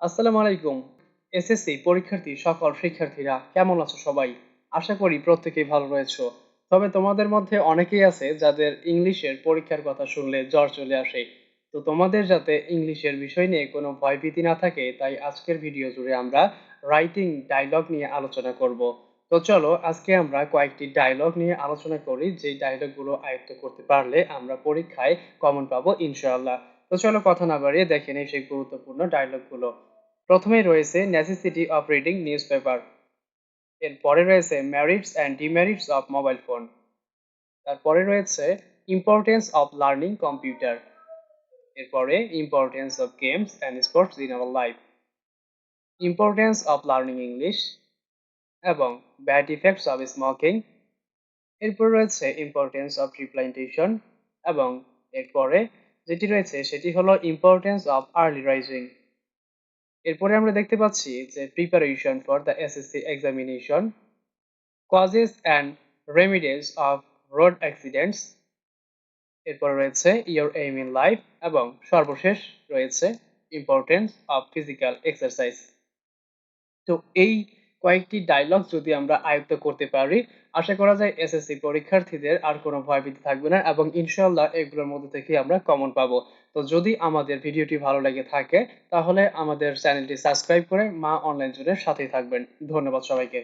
আসসালামু আলাইকুম। এসএসসি পরীক্ষার্থী সকল শিক্ষার্থীরা কেমন আছো সবাই? আশা করি প্রত্যেকেই ভালো রয়েছো। তবে তোমাদের মধ্যে অনেকেই আছে যাদের ইংলিশের পরীক্ষার কথা শুনলে জ্বর চলে আসে। তো তোমাদের যাতে ইংলিশের বিষয় নিয়ে কোনো ভয়ভীতি না থাকে, তাই আজকের ভিডিও জুড়ে আমরা রাইটিং ডায়লগ নিয়ে আলোচনা করব। তো চলো আজকে আমরা কয়েকটি ডায়লগ নিয়ে আলোচনা করি, যেই ডায়লগগুলো আয়ত্ত করতে পারলে আমরা পরীক্ষায় কমন পাবো ইনশাআল্লাহ। তো চলো কথা না বাড়িয়ে দেখে নেই সেই গুরুত্বপূর্ণ ডায়লগগুলো। প্রথমেই রয়েছে নেসেসিটি অফ রিডিং নিউজপেপার। এরপরে রয়েছে merits and demerits of mobile phone. তারপরে রয়েছে ইম্পর্টেন্স অফ লার্নিং কম্পিউটার। এরপরে importance of games and sports in our life, importance of learning English এবং ব্যাড ইফেক্টস অফ স্মোকিং। এরপর রয়েছে ইম্পর্টেন্স অফ রিপ্লান্টেশন এবং এরপরে যেটি রয়েছে সেটি হলো ইম্পর্টেন্স অফ আর্লি রাইজিং। এরপরে আমরা দেখতে পাচ্ছি যে preparation for the SSC examination, causes and remedies of road accidents. এরপর রয়েছে ইয়োর এইম ইন লাইফ এবং সর্বশেষ রয়েছে ইম্পর্টেন্স অফ ফিজিক্যাল এক্সারসাইজ। তো এই কয়েকটি ডায়লগ যদি আমরা আয়ত্ত করতে পারি, আশা করা যায় এসএসসি পরীক্ষার্থীদের আর কোনো ভয়ভীতি থাকবে না এবং ইনশাআল্লাহ এগুলোর মধ্যে থেকে আমরা কমন পাবো। তো যদি আমাদের ভিডিওটি ভালো লেগে থাকে তাহলে আমাদের চ্যানেলটি সাবস্ক্রাইব করে মা অনলাইন জোনের সাথেই থাকবেন। ধন্যবাদ সবাইকে।